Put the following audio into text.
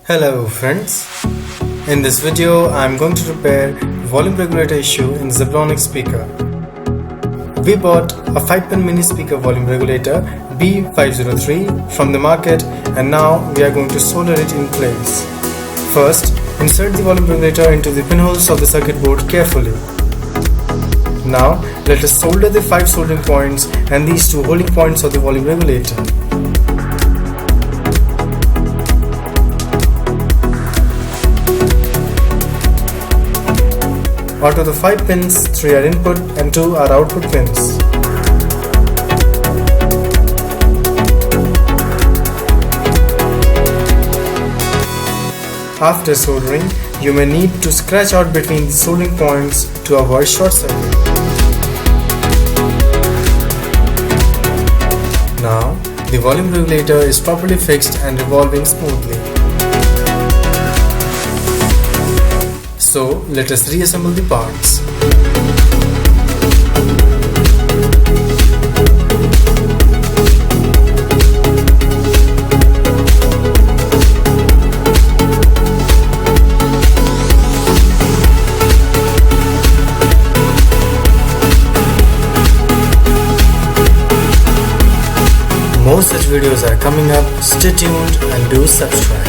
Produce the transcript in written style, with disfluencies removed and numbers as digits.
Hello friends, in this video I am going to repair volume regulator issue in Zebronics speaker. We bought a 5-pin mini speaker volume regulator B503 from the market and now we are going to solder it in place. First, insert the volume regulator into the pinholes of the circuit board carefully. Now let us solder the 5 soldering points and these 2 holding points of the volume regulator. Out of the 5 pins, 3 are input and 2 are output pins. After soldering, you may need to scratch out between the soldering points to avoid short circuit. Now, the volume regulator is properly fixed and revolving smoothly. So, let us reassemble the parts. More such videos are coming up. Stay tuned and do subscribe.